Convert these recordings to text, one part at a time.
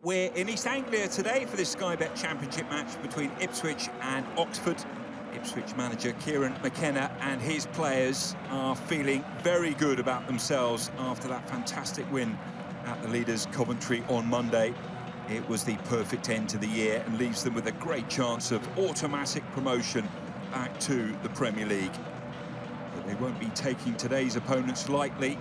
We're in East Anglia today for this Sky Bet Championship match between Ipswich and Oxford. Ipswich manager Kieran McKenna and his players are feeling very good about themselves after that fantastic win at the leaders Coventry on Monday. It was the perfect end to the year and leaves them with a great chance of automatic promotion back to the Premier League. But they won't be taking today's opponents lightly.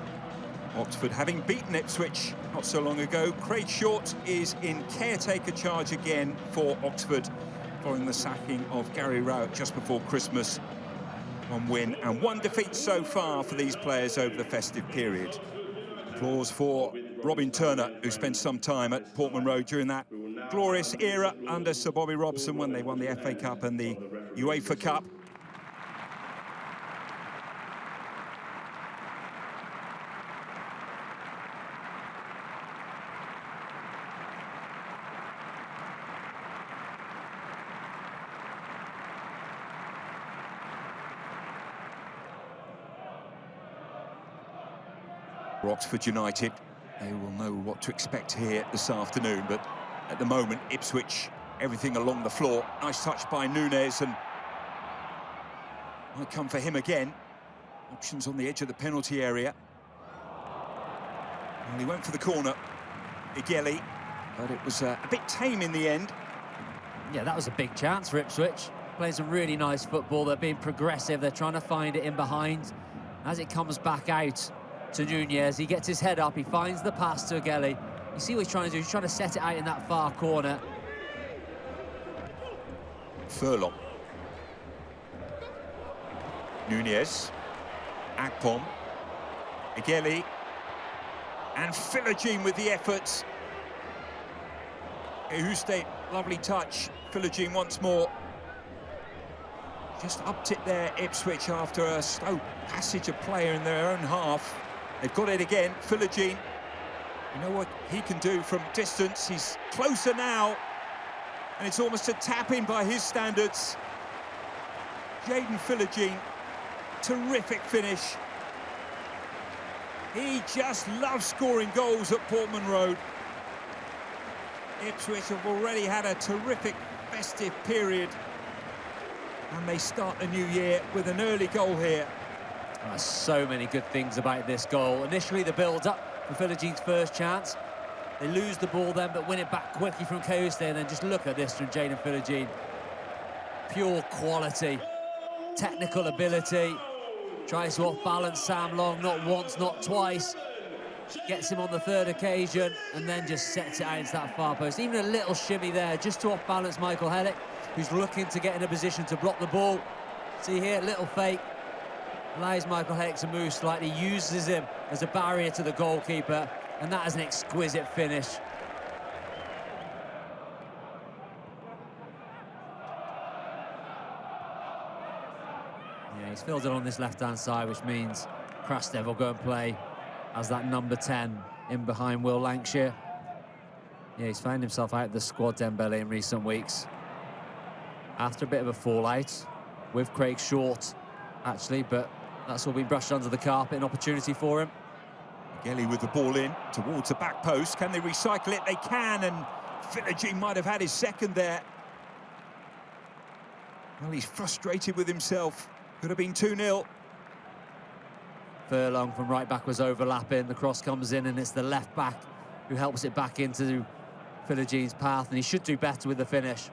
Oxford having beaten Ipswich not so long ago. Craig Short is in caretaker charge again for Oxford following the sacking of Gary Rowett just before Christmas. One win and one defeat so far for these players over the festive period. Applause for Robin Turner, who spent some time at Portman Road during that glorious era under Sir Bobby Robson when they won the FA Cup and the UEFA Cup. For Oxford United, they will know what to expect here this afternoon, but at the moment, Ipswich, everything along the floor. Nice touch by Nunes, and might come for him again. Options on the edge of the penalty area. And he went for the corner, Igeli, but it was a bit tame in the end. Yeah, that was a big chance for Ipswich. Playing some really nice football. They're being progressive. They're trying to find it in behind. As it comes back out to Nunes, he gets his head up, he finds the pass to Igeli. You see what he's trying to do, he's trying to set it out in that far corner. Furlong. Nunes. Akpom. Igeli. And Philogene with the efforts. Ehuste, lovely touch. Philogene once more. Just upped it there, Ipswich, after a slow passage of player in their own half. They've got it again, Philogene. You know what he can do from distance. He's closer now. And it's almost a tap-in by his standards. Jayden Philogene, terrific finish. He just loves scoring goals at Portman Road. Ipswich have already had a terrific festive period. And they start the new year with an early goal here. So many good things about this goal. Initially, the build-up for Philogene's first chance. They lose the ball then, but win it back quickly from Ehuste, and then just look at this from Jayden Philogene. Pure quality, technical ability. Tries to off-balance Sam Long, not once, not twice. Gets him on the third occasion, and then just sets it out into that far post. Even a little shimmy there, just to off-balance Michael Hellick, who's looking to get in a position to block the ball. See here, little fake. Allows Michael Hellick to move slightly, uses him as a barrier to the goalkeeper, and that is an exquisite finish. Yeah, he's filled it on this left-hand side, which means Krastev will go and play as that number 10 in behind Will Lancashire. Yeah, he's found himself out of the squad, Dembele, in recent weeks. After a bit of a fallout with Craig Short, actually, but that's all been brushed under the carpet, an opportunity for him. Igeli with the ball in towards the back post. Can they recycle it? They can, and Philogene might have had his second there. Well, he's frustrated with himself. Could have been 2-0. Furlong from right back was overlapping. The cross comes in, and it's the left back who helps it back into Philogene's path, and he should do better with the finish.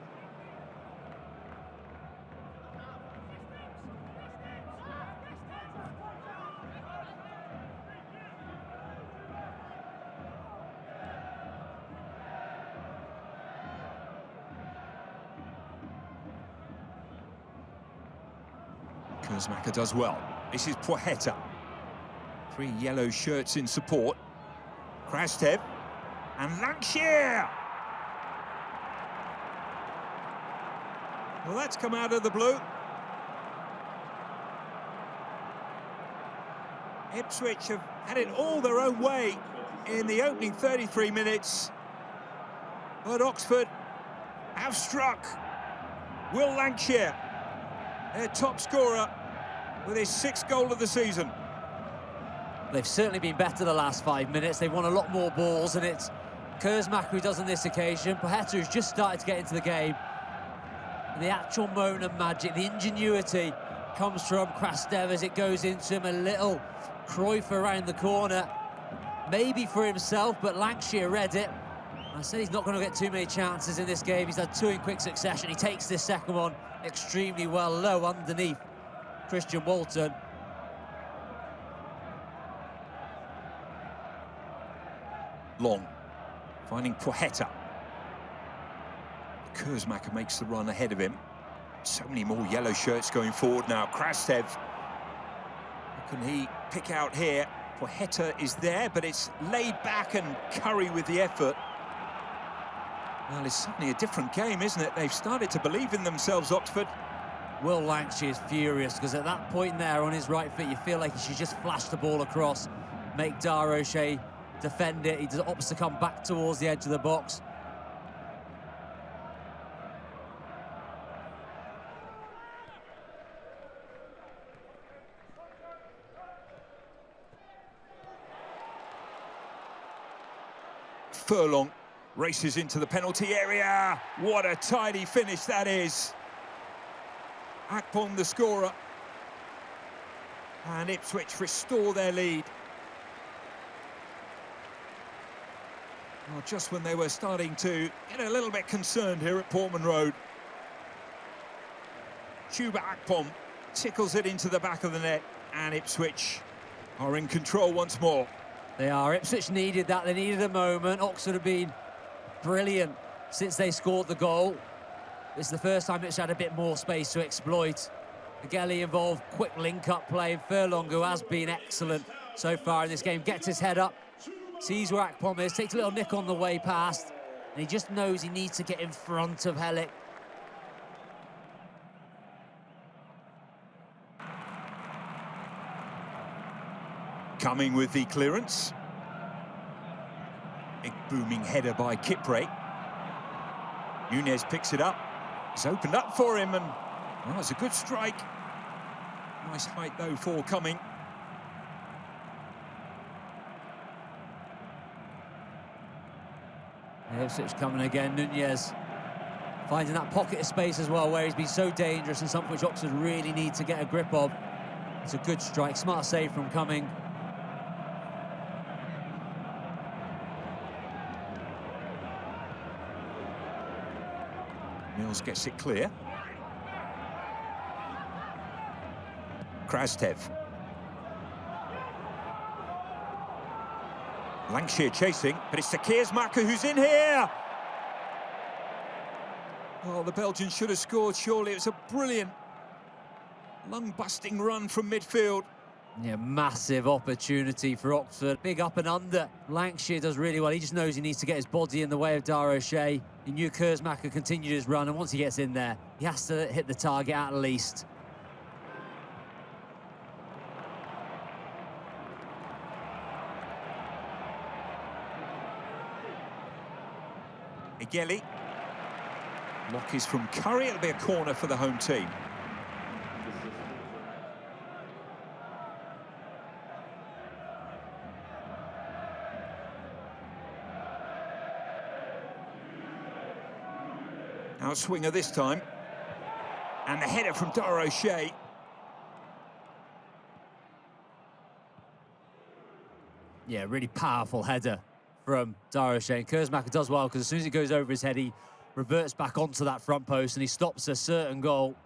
Kurzmacher does well. This is Poeta. 3 yellow shirts in support. Krastev and Lancashire. Well, that's come out of the blue. Ipswich have had it all their own way in the opening 33 minutes. But Oxford have struck. Will Lancashire, their top scorer, with his 6th goal of the season. They've certainly been better the last 5 minutes. They've won a lot more balls, and it's Kersmacher who does on this occasion. Poeta who's just started to get into the game. And the actual moment of magic, the ingenuity comes from Krastev as it goes into him. A little Cruyff around the corner, maybe for himself, but Lancashire read it. I said he's not going to get too many chances in this game. He's had two in quick succession. He takes this second one extremely well, low underneath Christian Walton. Long, finding Poeta. Kersmacher makes the run ahead of him. So many more yellow shirts going forward now. Krastev, what can he pick out here? Poeta is there, but it's laid back, and Curry with the effort. Well, it's suddenly a different game, isn't it? They've started to believe in themselves, Oxford. Will Lancashire is furious, because at that point there on his right foot, you feel like he should just flash the ball across, make Dara O'Shea defend it. He opts to come back towards the edge of the box. Furlong races into the penalty area. What a tidy finish that is. Akpom the scorer. And Ipswich restore their lead. Well, just when they were starting to get a little bit concerned here at Portman Road. Chuba Akpom tickles it into the back of the net, and Ipswich are in control once more. They are. Ipswich needed that. They needed a moment. Oxford have been brilliant since they scored the goal. This is the first time Ipswich had a bit more space to exploit. Gelly involved quick link-up play. Furlong, who has been excellent so far in this game, gets his head up, sees where Akpom is, takes a little nick on the way past, and he just knows he needs to get in front of Helik. Coming with the clearance. Big booming header by Kipre. Nunez picks it up. It's opened up for him, and well, it's a good strike. Nice height though for coming. Ipswich coming again. Nunez finding that pocket of space as well, where he's been so dangerous, and something which Oxford really need to get a grip of. It's a good strike, smart save from Cumming. Mills gets it clear. Krastev. Lancashire chasing, but it's Kersmacher who's in here. Oh, the Belgians should have scored, surely. It was a brilliant, lung-busting run from midfield. Yeah, massive opportunity for Oxford. Big up and under. Lancashire does really well. He just knows he needs to get his body in the way of Dara O'Shea. He knew Kersmacher continued his run, and once he gets in there, he has to hit the target at least. Gelly. Block is from Curry. It'll be a corner for the home team. Outswinger this time. And the header from Dara O'Shea. Yeah, really powerful header from Dara O'Shea. And Kersmacher does well, because as soon as it goes over his head, he reverts back onto that front post and he stops a certain goal.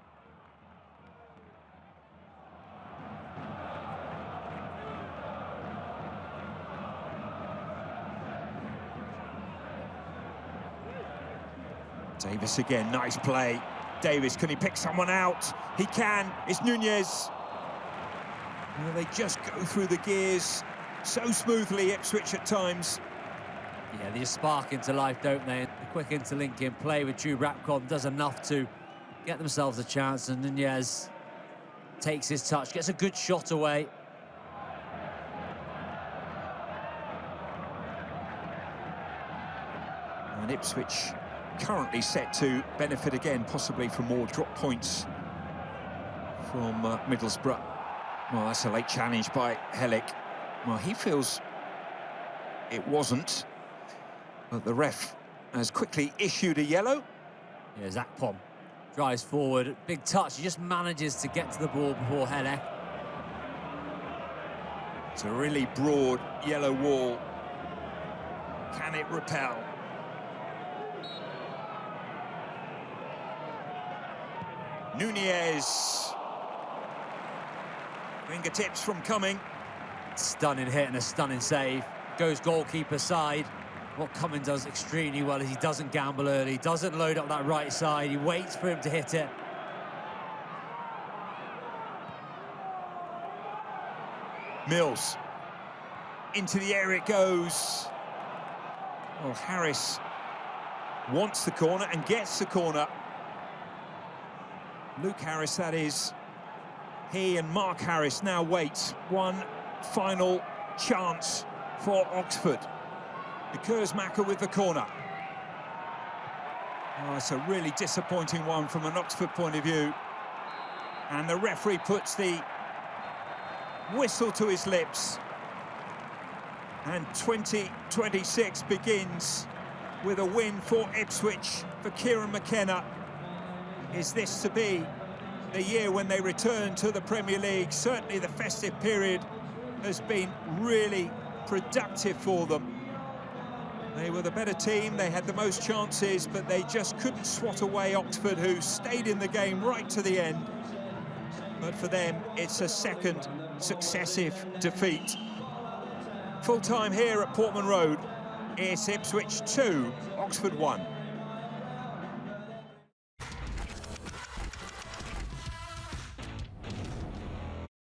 Davis again, nice play. Davis, can he pick someone out? He can. It's Nunez. Well, they just go through the gears so smoothly, Ipswich at times. Yeah, they just spark into life, don't they? The quick interlinking play with Drew Rapcon does enough to get themselves a chance, and Nunez takes his touch, gets a good shot away. And Ipswich currently set to benefit again, possibly from more drop points from Middlesbrough. Well, that's a late challenge by Helik. Well, he feels it wasn't. But the ref has quickly issued a yellow. Yeah, Zakpom drives forward, big touch, he just manages to get to the ball before Hele. It's a really broad yellow wall. Can it repel? Nunez. Fingertips from Cumming. Stunning hit and a stunning save. Goes goalkeeper side. What Cumming does extremely well is he doesn't gamble early, doesn't load up that right side, he waits for him to hit it. Mills. Into the air it goes. Well, Harris wants the corner and gets the corner. Luke Harris, that is. He and Mark Harris now wait. One final chance for Oxford. Kersmacher with the corner. Oh, it's a really disappointing one from an Oxford point of view. And the referee puts the whistle to his lips. And 2026 begins with a win for Ipswich, for Kieran McKenna. Is this to be the year when they return to the Premier League? Certainly the festive period has been really productive for them. They were the better team, they had the most chances, but they just couldn't swat away Oxford, who stayed in the game right to the end. But for them, it's a second successive defeat. Full time here at Portman Road. It's Ipswich 2, Oxford 1.